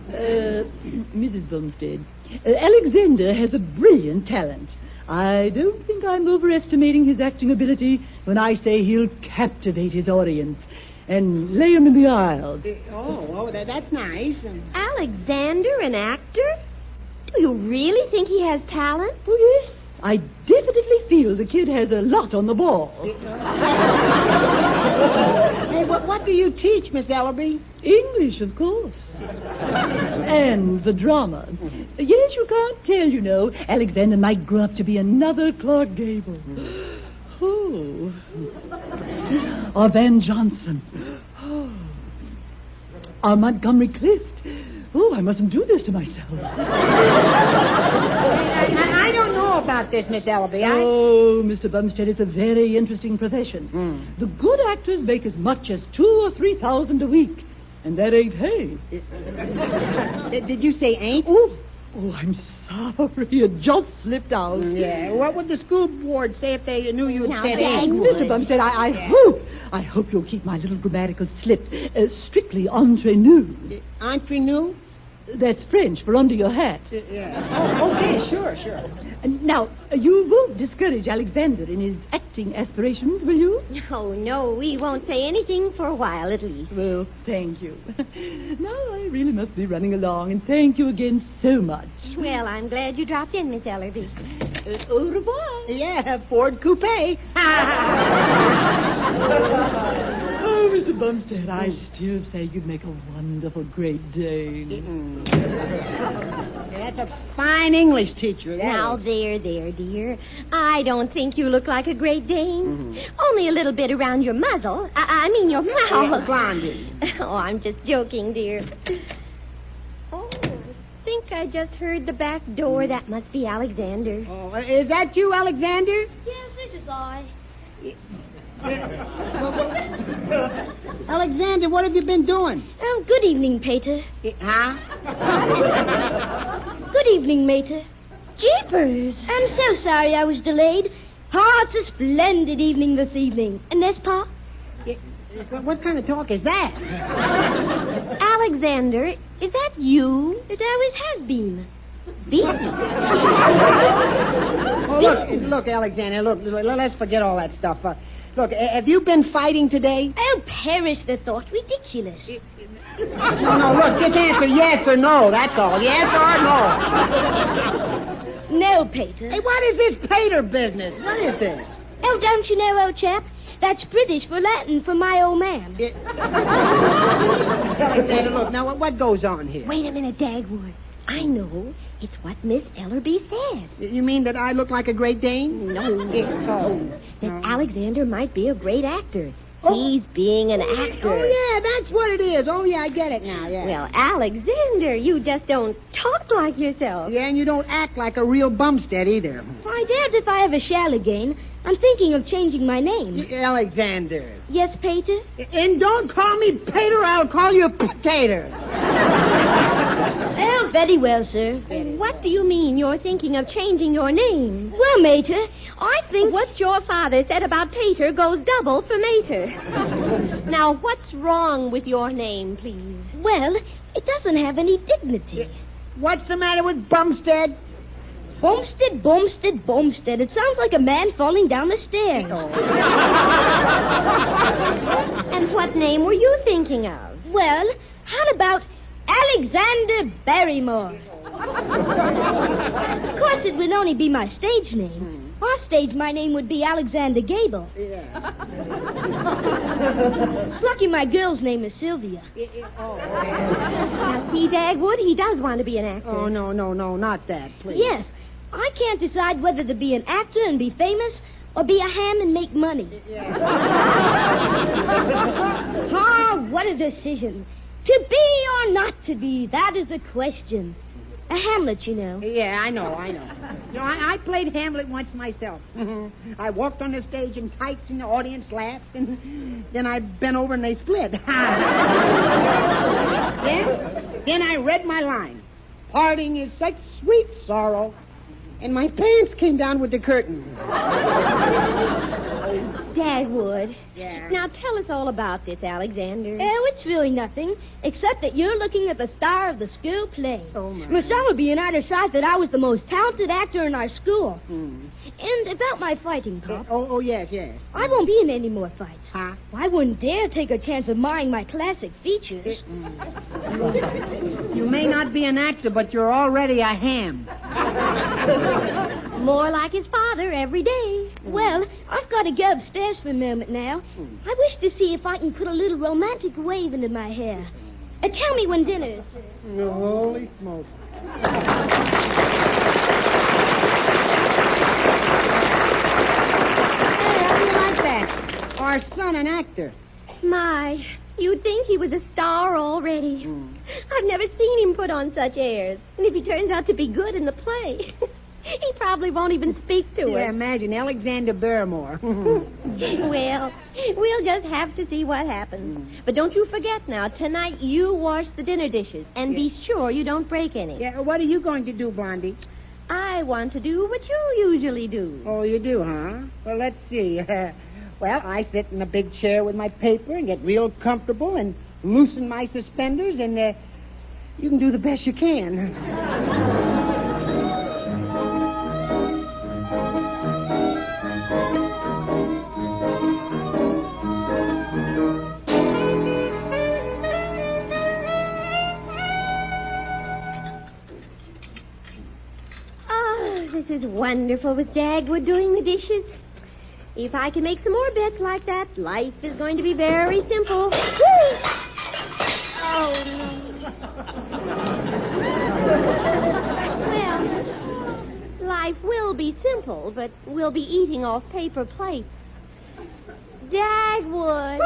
S19: Mrs. Bumstead, Alexander has a brilliant talent. I don't think I'm overestimating his acting ability when I say he'll captivate his audience and lay him in the aisles.
S18: That's nice.
S17: Alexander, an actor? Do you really think he has talent?
S19: Oh, yes. I definitely feel the kid has a lot on the ball.
S18: Hey, what do you teach, Miss Ellerby?
S19: English, of course. And the drama. Yes, you can't tell, you know. Alexander might grow up to be another Clark Gable. Oh. Or Van Johnson. Oh. Or Montgomery Clift. Oh, I mustn't do this to myself.
S18: I don't know about this, Miss Ellerby.
S19: Oh, Mr. Bumstead, it's a very interesting profession. The good actors make as much as $2,000 or $3,000 a week. And that ain't hay.
S18: Did you say ain't?
S19: Oh, I'm sorry. It just slipped out.
S18: Yeah. What would the school board say if they knew you had said ain't?
S19: Mr. Bumstead, I hope you'll keep my little grammatical slip strictly entre nous.
S18: Entre nous?
S19: That's French for under your hat.
S18: Yeah. Okay, sure.
S19: Now, you won't discourage Alexander in his acting aspirations, will you?
S17: No, we won't say anything for a while, at least.
S19: Well, thank you. Now, I really must be running along, and thank you again so much.
S17: Well, I'm glad you dropped in, Miss Ellerby.
S19: Au revoir.
S18: Yeah, Ford Coupe.
S19: Oh, Mr. Bumstead, I still say you'd make a wonderful Great Dane.
S18: That's a fine English teacher.
S17: Now, there, dear. I don't think you look like a Great Dane. Only a little bit around your muzzle. I mean your mouth.
S18: Yeah, Blondie.
S17: Oh, I'm just joking, dear. Oh, I think I just heard the back door. That must be Alexander.
S18: Oh, is that you, Alexander?
S17: Yes, it is I.
S18: Alexander, what have you been doing?
S17: Oh, good evening, Pater.
S18: Huh?
S17: Good evening, Mater. Jeepers! I'm so sorry I was delayed. It's a splendid evening this evening. And this, Pa?
S18: What kind of talk is that?
S17: Alexander, is that you? It always has been.
S18: Look, Alexander, look, let's forget all that stuff. Look, have you been fighting today?
S17: Oh, perish the thought. Ridiculous.
S18: No, look, just answer yes or no, that's all. Yes or no.
S17: No, Pater.
S18: Hey, what is this Pater business? What is this?
S17: Oh, don't you know, old chap? That's British for Latin for my old man.
S18: Alexander, look, now what goes on here?
S17: Wait a minute, Dagwood. I know. It's what Miss Ellerby said.
S18: You mean that I look like a Great Dane?
S17: No. That Alexander might be a great actor. He's being an actor.
S18: Oh, yeah, that's what it is. Oh, yeah, I get it now, yeah.
S17: Well, Alexander, you just don't talk like yourself.
S18: Yeah, and you don't act like a real Bumstead either.
S17: I doubt if I ever shall again. I'm thinking of changing my name.
S18: Alexander.
S17: Yes, Pater?
S18: And don't call me Pater, I'll call you Potato.
S17: Oh, very well, sir. What do you mean you're thinking of changing your name? Well, Mater, I think what your father said about Pater goes double for Mater. Now, what's wrong with your name, please? Well, it doesn't have any dignity.
S18: What's the matter with Bumstead?
S17: Bumstead. It sounds like a man falling down the stairs. And what name were you thinking of? Well, how about Alexander Barrymore? Of course, it would only be my stage name. Off stage, my name would be Alexander Gable. It's lucky my girl's name is Sylvia. Now, see, Dagwood, he does want to be an actor.
S18: Oh, no, not that, please.
S17: Yes. I can't decide whether to be an actor and be famous or be a ham and make money. What a decision. To be or not to be, that is the question. A Hamlet, you know.
S18: Yeah, I know. You know, I played Hamlet once myself. I walked on the stage in tights and the audience laughed, and then I bent over and they split. Then I read my line. Parting is such sweet sorrow. And my pants came down with the curtain.
S17: Dagwood.
S20: Yeah.
S17: Now tell us all about this, Alexander.
S20: Oh, it's really nothing, except that you're looking at the star of the school play.
S18: Oh, my.
S20: Miss Ella being out of sight that I was the most talented actor in our school.
S18: Hmm.
S20: And about my fighting, Pop.
S18: Oh, yes.
S20: I won't be in any more fights.
S18: Huh?
S20: I wouldn't dare take a chance of marring my classic features.
S18: You may not be an actor, but you're already a ham.
S17: More like his father every day.
S20: Well, I've got to go upstairs for a moment now. I wish to see if I can put a little romantic wave into my hair. Tell me when dinner's.
S18: Holy smoke. How do you like that? Our son, an actor.
S17: My, you'd think he was a star already. I've never seen him put on such airs. And if he turns out to be good in the play, he probably won't even speak to
S18: Yeah,
S17: us.
S18: imagine Alexander Barrymore.
S17: Well, we'll just have to see what happens. But don't you forget now, tonight you wash the dinner dishes. And be sure you don't break any.
S18: Yeah, what are you going to do, Blondie?
S17: I want to do what you usually do.
S18: Oh, you do, huh? Well, let's see. Well, I sit in a big chair with my paper and get real comfortable and loosen my suspenders, and you can do the best you can.
S17: Oh, this is wonderful with Dagwood doing the dishes. If I can make some more bets like that, life is going to be very simple. Oh, no. Well, life will be simple, but we'll be eating off paper plates. Dagwood.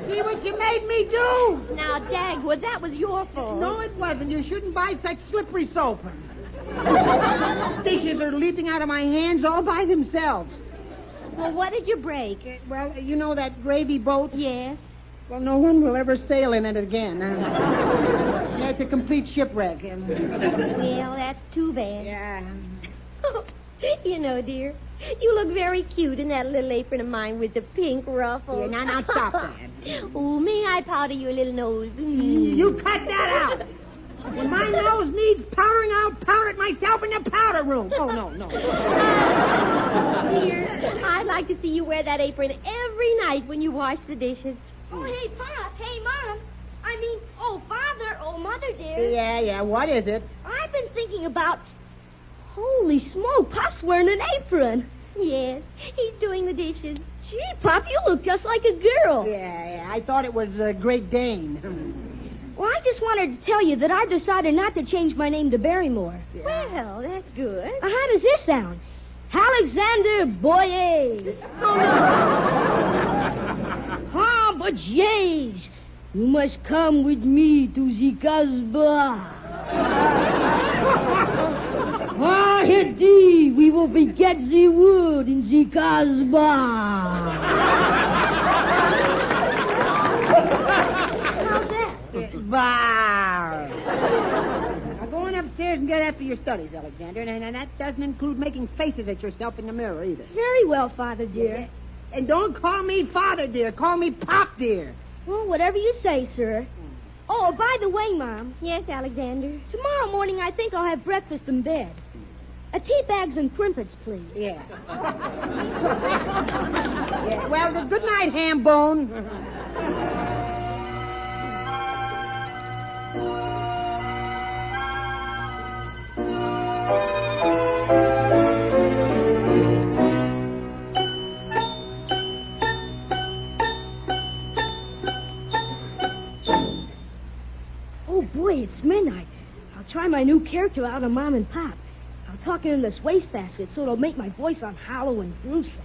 S18: See what you made me do?
S17: Now, Dagwood, that was your fault.
S18: No, it wasn't. You shouldn't buy such slippery soap. Dishes are leaping out of my hands all by themselves.
S17: Well, what did you break?
S18: Well, you know that gravy boat?
S17: Yes.
S18: Well, no one will ever sail in it again. Yeah, it's a complete shipwreck.
S17: Well, that's too bad.
S18: Yeah.
S17: You know, dear, you look very cute in that little apron of mine with the pink ruffles.
S18: Yeah, now stop that.
S17: Oh, may I powder your little nose?
S18: You cut that out. When my nose needs powdering, I'll powder it myself in the powder room. Oh, no.
S17: Dear, I'd like to see you wear that apron every night when you wash the dishes.
S20: Oh, hey, Pop. Hey, Mom. Father. Oh, Mother, dear.
S18: Yeah. What is it?
S20: I've been thinking about... Holy smoke, Pop's wearing an apron.
S17: Yes, he's doing the dishes.
S20: Gee, Pop, you look just like a girl.
S18: Yeah. I thought it was Great Dane.
S20: Well, I just wanted to tell you that I've decided not to change my name to Barrymore.
S18: Yeah.
S17: Well, that's good.
S20: How does this sound? Alexander Boyer.
S17: Oh, no.
S20: But yes, you must come with me to the Casbah. Indeed, we will beget the wood in the Casbah.
S18: How's that? Bah. Now go on upstairs and get after your studies, Alexander. And that doesn't include making faces at yourself in the mirror either.
S20: Very well, Father dear.
S18: And don't call me Father dear. Call me Pop dear.
S20: Well, whatever you say, sir. Oh, by the way, Mom.
S17: Yes, Alexander.
S20: Tomorrow morning, I think I'll have breakfast in bed. Tea bags and crimpets, please.
S18: Yeah. Well, good night, ham bone.
S20: Oh, boy, it's midnight. I'll try my new character out on Mom and Pop. I'll talk in this wastebasket so it'll make my voice sound hollow and gruesome.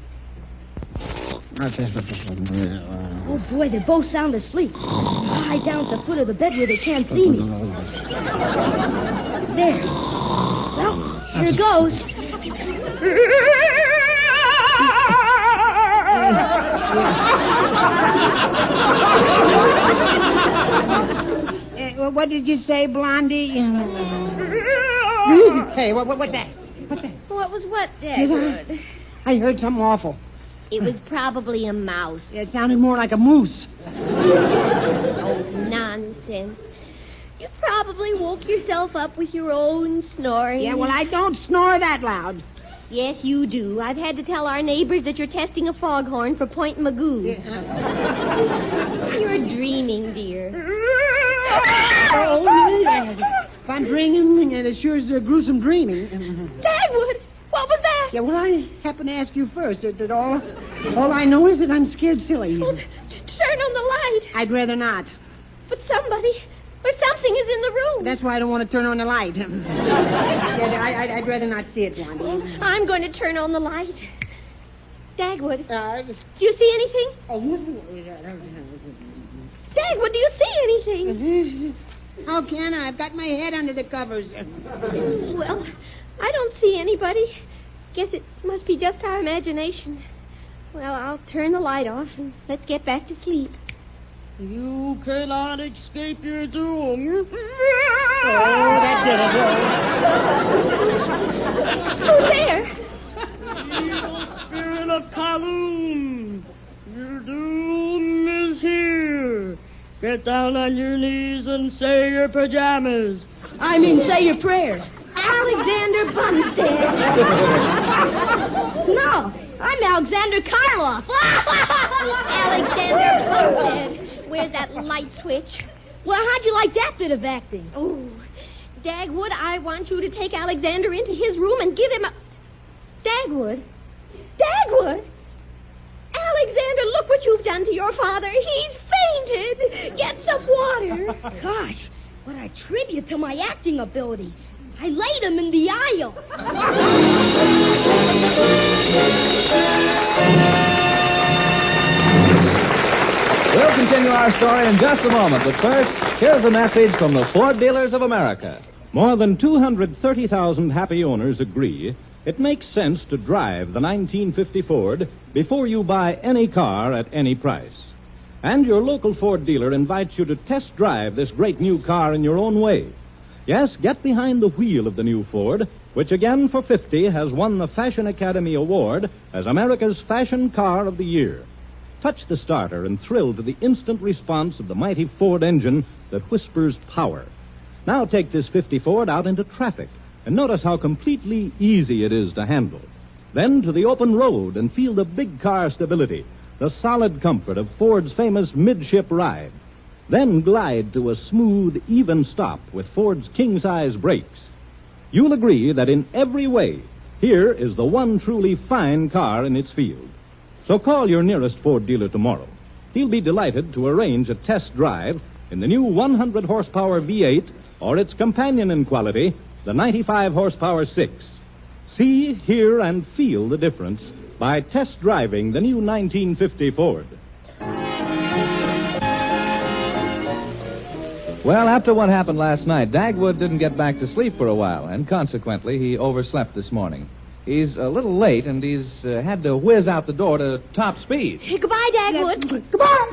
S20: Oh, boy, they both sound asleep. I'll hide down at the foot of the bed where they can't see me. There. Well, here it goes.
S18: What did you say, Blondie? Hey, what's that? What's that?
S17: What was what, Dagwood?
S18: I heard something awful.
S17: It was probably a mouse.
S18: It sounded more like a moose.
S17: Oh, nonsense. You probably woke yourself up with your own snoring.
S18: Yeah, well, I don't snore that loud.
S17: Yes, you do. I've had to tell our neighbors that you're testing a foghorn for Point Magoo. Yeah. You're dreaming, dear.
S18: Oh, yeah. If I'm dreaming, it sure is gruesome dreaming.
S17: Dagwood, what was that?
S18: Yeah, well, I happen to ask you first. That all I know is that I'm scared silly.
S17: Well, turn on the light.
S18: I'd rather not.
S17: But somebody or something is in the room.
S18: That's why I don't want to turn on the light. I'd rather not see it, Blondie.
S17: Well, I'm going to turn on the light. Dagwood, do you see anything? Dagwood, do you see anything?
S18: How can I? I've got my head under the covers.
S17: Well, I don't see anybody. Guess it must be just our imagination. Well, I'll turn the light off and let's get back to sleep.
S18: You cannot escape your doom. Oh, that did it.
S17: Who's there?
S18: Evil spirit of Kaloum. Your doom is here. Get down on your knees and say your pajamas.
S20: I mean, say your prayers.
S17: Alexander Bumstead.
S20: No, I'm Alexander Karloff.
S17: Alexander Bumstead. Where's that light switch?
S20: Well, how'd you like that bit of acting?
S17: Oh, Dagwood, I want you to take Alexander into his room and give him a... Dagwood? Dagwood? Alexander, look what you've done to your father. He's fainted. Get some water.
S20: Gosh, what a tribute to my acting ability. I laid him in the aisle.
S14: We'll continue our story in just a moment, but first, here's a message from the Ford Dealers of America. More than 230,000 happy owners agree it makes sense to drive the 1950 Ford before you buy any car at any price. And your local Ford dealer invites you to test drive this great new car in your own way. Yes, get behind the wheel of the new Ford, which again for 50 has won the Fashion Academy Award as America's Fashion Car of the Year. Touch the starter and thrill to the instant response of the mighty Ford engine that whispers power. Now take this 50 Ford out into traffic and notice how completely easy it is to handle. Then to the open road and feel the big car stability, the solid comfort of Ford's famous midship ride. Then glide to a smooth, even stop with Ford's king-size brakes. You'll agree that in every way, here is the one truly fine car in its field. So call your nearest Ford dealer tomorrow. He'll be delighted to arrange a test drive in the new 100-horsepower V8 or its companion in quality, the 95-horsepower 6. See, hear, and feel the difference by test driving the new 1950 Ford. Well, after what happened last night, Dagwood didn't get back to sleep for a while, and consequently, he overslept this morning. He's a little late, and he's had to whiz out the door to top speed.
S17: Hey, goodbye, Dagwood.
S18: Goodbye.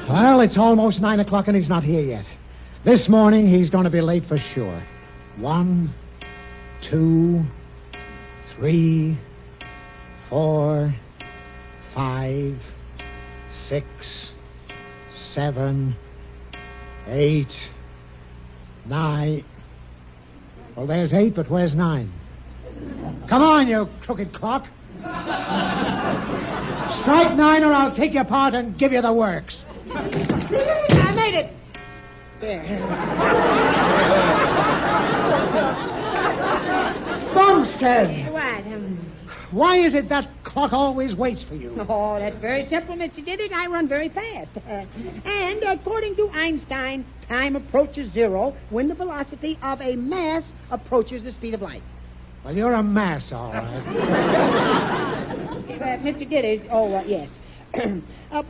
S21: Well, it's almost 9 o'clock, and he's not here yet. This morning, he's going to be late for sure. 1, 2, 3, 4, 5, 6, 7, 8, 9. Well, there's 8, but where's 9? Come on, you crooked clock. Strike 9 or I'll take you apart and give you the works.
S18: I made it. There.
S21: Bumstead!
S18: What?
S21: Why is it that clock always waits for you?
S18: Oh, that's very simple, Mr. Dithers. I run very fast. And according to Einstein, time approaches zero when the velocity of a mass approaches the speed of light.
S21: Well, you're a mass, all right.
S18: Mr. Dithers, yes.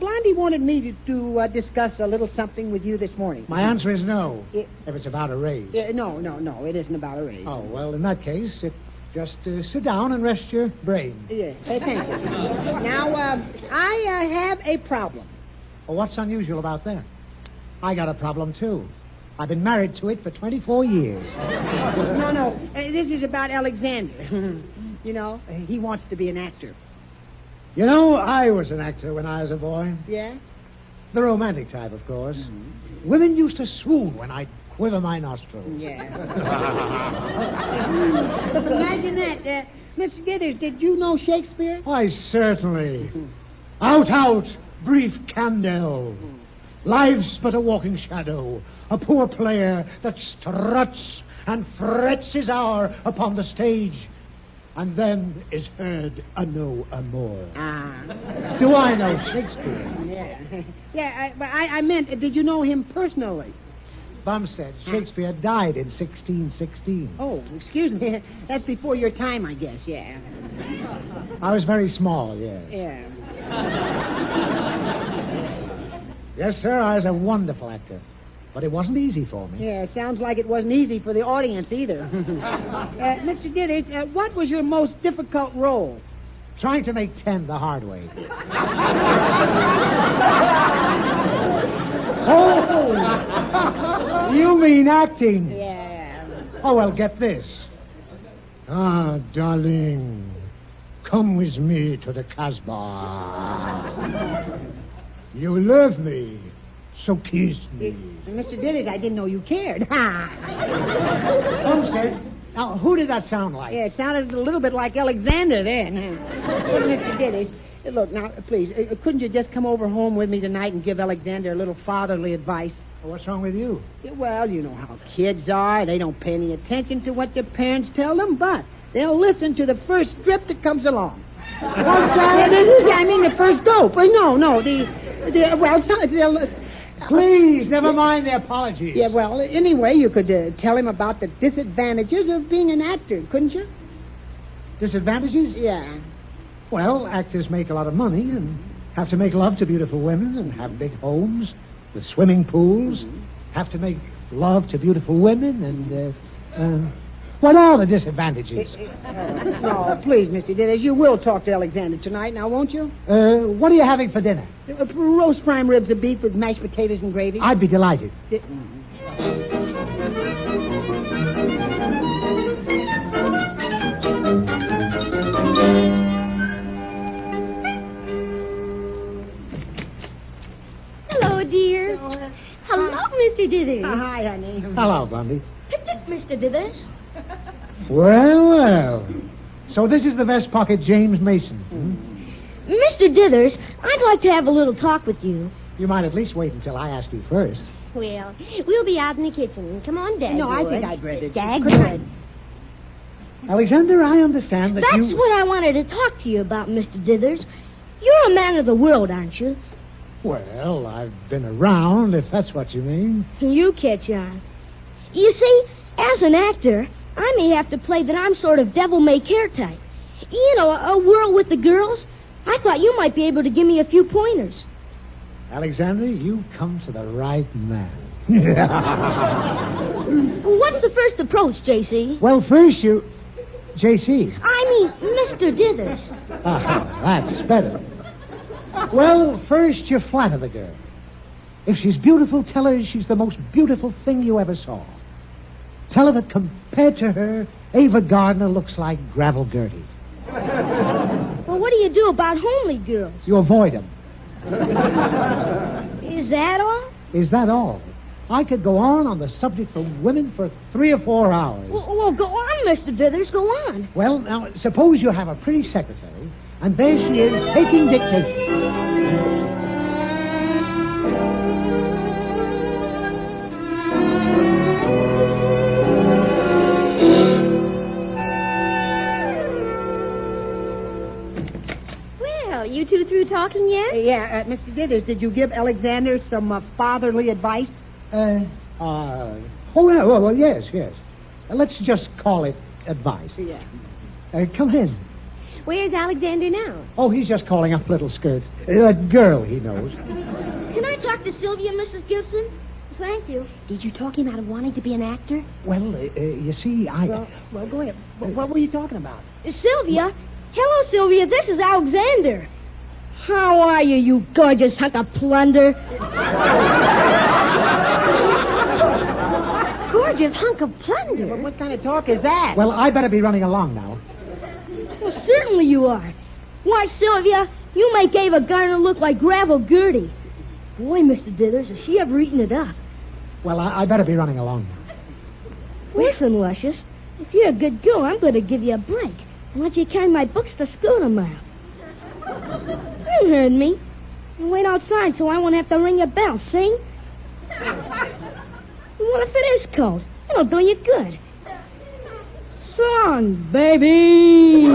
S18: Blondie wanted me to discuss a little something with you this morning.
S21: My answer is no, if it's about a raise.
S18: No, it isn't about a raise.
S21: Oh, well, in that case, it Just sit down and rest your brain.
S18: Yes, thank you. Now, I have a problem.
S21: Well, what's unusual about that? I got a problem, too. I've been married to it for 24 years.
S18: No. This is about Alexander. You know, he wants to be an actor.
S21: You know, I was an actor when I was a boy.
S18: Yeah?
S21: The romantic type, of course. Mm-hmm. Women used to swoon when I'd quiver my nostrils.
S18: Yeah. Imagine that. Mr. Dithers, did you know Shakespeare?
S21: Why, certainly. Out, brief candle. Life's but a walking shadow. A poor player that struts and frets his hour upon the stage, and then is heard a no more.
S18: Ah.
S21: Do I know Shakespeare?
S18: Yeah. Yeah, but I meant, did you know him personally?
S21: Bumstead, Shakespeare died in 1616.
S18: Oh, excuse me. That's before your time, I guess, yeah.
S21: I was very small, yes.
S18: Yeah.
S21: Yes, sir, I was a wonderful actor. But it wasn't easy for me.
S18: Yeah, it sounds like it wasn't easy for the audience either. Mr. Dithers, what was your most difficult role?
S21: Trying to make 10 the hard way. Oh! You mean acting?
S18: Yeah.
S21: Oh, well, get this. Ah, darling, come with me to the Casbah. You love me, so kiss me.
S18: Mr. Dithers, I didn't know you cared.
S21: Bumstead, now, who did that sound like?
S18: Yeah, it sounded a little bit like Alexander then. Mr. Dithers, look, now, please, couldn't you just come over home with me tonight and give Alexander a little fatherly advice?
S21: Well, what's wrong with you?
S18: Well, you know how kids are. They don't pay any attention to what their parents tell them, but they'll listen to the first strip that comes along. What's that? I mean, the first dope. No, they'll...
S21: Please, never mind the apologies.
S18: Yeah, well, anyway, you could tell him about the disadvantages of being an actor, couldn't you?
S21: Disadvantages?
S18: Yeah.
S21: Well, actors make a lot of money and have to make love to beautiful women and have big homes with swimming pools. Mm-hmm. Have to make love to beautiful women and, what are the disadvantages?
S18: No, please, Mr. Dithers, you will talk to Alexander tonight, now, won't you?
S21: What are you having for dinner?
S18: Roast prime ribs of beef with mashed potatoes and gravy.
S21: I'd be delighted.
S17: Hello, dear. Hello, Mr. Dithers.
S18: Hi, honey.
S21: Hello, Blondie.
S17: Mr. Dithers.
S21: Well. So this is the vest pocket James Mason.
S17: Mr. Dithers, I'd like to have a little talk with you.
S21: You might at least wait until I ask you first.
S17: Well, we'll be out in the kitchen. Come on, Dagwood.
S18: No, I think I'd rather...
S17: Dagwood.
S21: Alexander, I understand that
S17: That's what I wanted to talk to you about, Mr. Dithers. You're a man of the world, aren't you?
S21: Well, I've been around, if that's what you mean.
S17: You catch on. You see, as an actor, I may have to play that I'm sort of devil-may-care type. You know, a whirl with the girls. I thought you might be able to give me a few pointers.
S21: Alexander, you come to the right man.
S17: What's the first approach, J.C.?
S21: Well, first you... J.C.
S17: I mean, Mr. Dithers.
S21: That's better. Well, first you flatter the girl. If she's beautiful, tell her she's the most beautiful thing you ever saw. Tell her that compared to her, Ava Gardner looks like Gravel Gertie.
S17: Well, what do you do about homely girls?
S21: You avoid them.
S17: Is that all?
S21: Is that all? I could go on the subject for women for 3 or 4 hours.
S17: Well, go on, Mr. Dithers, go on.
S21: Well, now, suppose you have a pretty secretary, and there she is taking dictation.
S17: You two through talking yet?
S18: Yeah, Mr. Dithers, did you give Alexander some fatherly advice?
S21: Well, yes. Let's just call it advice.
S18: Yeah.
S21: Come in.
S17: Where's Alexander now?
S21: Oh, he's just calling up Little Skirt. A girl he knows.
S17: Can I talk to Sylvia, Mrs. Gibson? Thank you. Did you talk him out of wanting to be an actor?
S21: Well, you see,
S18: Well, go ahead. What were you talking about?
S20: Sylvia. Hello, Sylvia. This is Alexander. How are you, you gorgeous hunk of plunder?
S17: Gorgeous hunk of plunder?
S18: Well, what kind of talk is that?
S21: Well, I better be running along now.
S20: Well, certainly you are. Why, Sylvia, you make Ava Garner look like Gravel Gertie. Boy, Mr. Dithers, has she ever eaten it up?
S21: Well, I better be running along now.
S20: Listen, Luscious, if you're a good girl, I'm going to give you a break. I'll let you carry my books to school tomorrow. You heard me. You wait outside so I won't have to ring your bell, see? You want a finish coat? It'll do you good. Song, baby!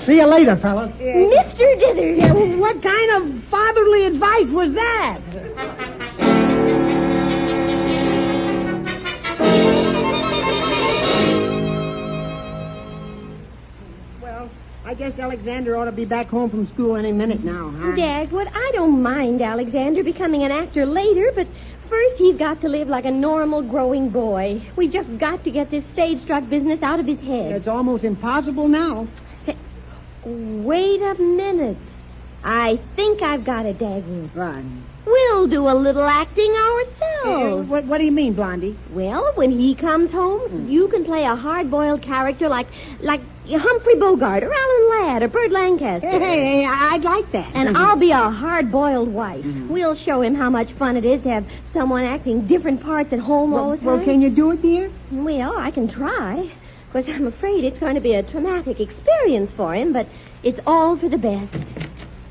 S21: See you later, fellas.
S20: Mr. Dithers!
S18: Yeah, well, what kind of fatherly advice was that? I guess Alexander ought to be back home from school any minute now, huh?
S17: Dagwood, I don't mind Alexander becoming an actor later, but first he's got to live like a normal growing boy. We've just got to get this stage-struck business out of his head.
S18: It's almost impossible now.
S17: Hey, wait a minute. I think I've got it, Dagwood.
S18: Right.
S17: We'll do a little acting ourselves.
S18: What do you mean, Blondie?
S17: Well, when he comes home, you can play a hard-boiled character like Humphrey Bogart or Alan Ladd or Burt Lancaster.
S18: Hey, I'd like that.
S17: And I'll be a hard-boiled wife. We'll show him how much fun it is to have someone acting different parts at home all the time.
S18: Well, can you do it, dear?
S17: Well, I can try. Of course, I'm afraid it's going to be a traumatic experience for him, but it's all for the best.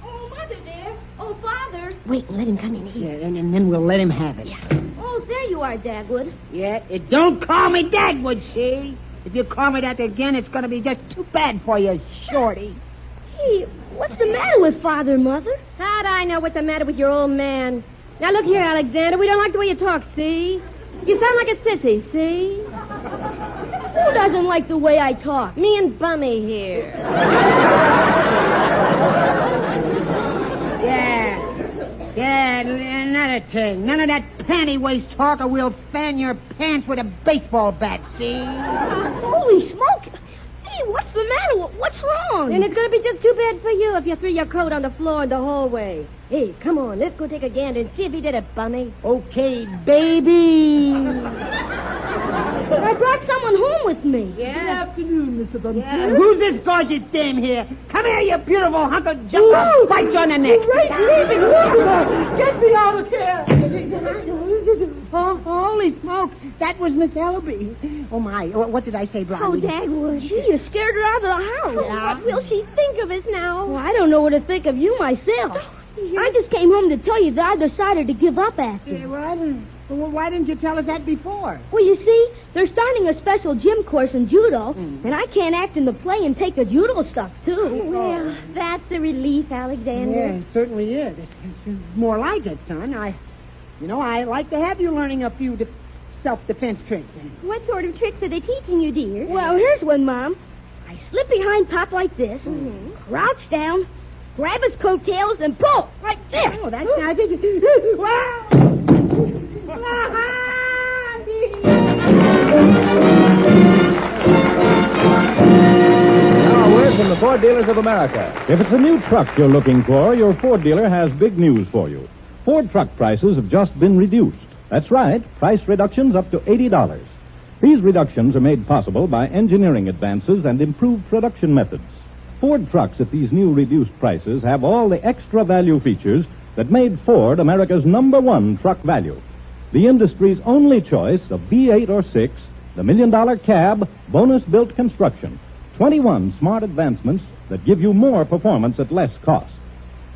S20: Oh, Mother, dear. Oh, Father.
S17: Wait, let him come in here.
S18: Yeah, and then we'll let him have it.
S17: Yeah.
S20: Oh, there you are, Dagwood.
S18: Yeah, don't call me Dagwood, see? If you call me that again, it's going to be just too bad for you, Shorty.
S20: Hey, what's the matter with Father, Mother?
S17: How'd I know what's the matter with your old man? Now, look here, Alexander. We don't like the way you talk, see? You sound like a sissy, see?
S20: Who doesn't like the way I talk?
S17: Me and Bummy here.
S18: Yeah, another thing. None of that panty-waist talk or we'll fan your pants with a baseball bat, see?
S20: Holy smoke! Hey, what's the matter? What's wrong?
S17: And it's going to be just too bad for you if you threw your coat on the floor in the hallway. Hey, come on, let's go take a gander and see if he did it, Bummy.
S18: Okay, baby.
S20: I brought someone home with me.
S18: Yeah.
S19: Good afternoon, Mr. Bumstead.
S18: Yeah. Who's this gorgeous dame here? Come here, you beautiful hunk of junk. I'll bite you on the neck.
S19: Great leaving. Get me out of here.
S18: Oh, holy smoke. That was Miss Elby. Oh, my. What did I say, Blondie?
S17: Oh, Dagwood.
S20: Gee, you scared her out of the house.
S17: Yeah. What will she think of us now?
S20: Well, I don't know what to think of you myself. I just came home to tell you that I decided to give up acting.
S18: Yeah, why didn't you tell us that before?
S20: Well, you see, they're starting a special gym course in judo, and I can't act in the play and take the judo stuff, too.
S17: Well, that's a relief, Alexander.
S18: Yeah, it certainly is. It's more like it, son. I like to have you learning a few self-defense tricks.
S17: What sort of tricks are they teaching you, dear?
S20: Well, here's one, Mom. I slip behind Pop like this, crouch down, grab his coattails, and pull right there.
S18: Oh, that's nice. Wow!
S14: Now, a word from the Ford Dealers of America. If it's a new truck you're looking for, your Ford dealer has big news for you. Ford truck prices have just been reduced. That's right, price reductions up to $80. These reductions are made possible by engineering advances and improved production methods. Ford trucks at these new reduced prices have all the extra value features that made Ford America's #1 truck value. The industry's only choice of V8 or 6, the $1 million cab, bonus-built construction. 21 smart advancements that give you more performance at less cost.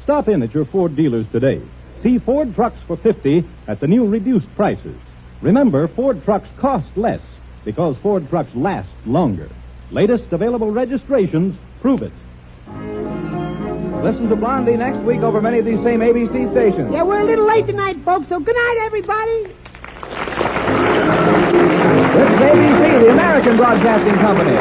S14: Stop in at your Ford dealers today. See Ford trucks for $50 at the new reduced prices. Remember, Ford trucks cost less because Ford trucks last longer. Latest available registrations prove it. Listen to Blondie next week over many of these same ABC stations.
S18: Yeah, we're a little late tonight, folks, so good night, everybody.
S14: This is ABC, the American Broadcasting Company.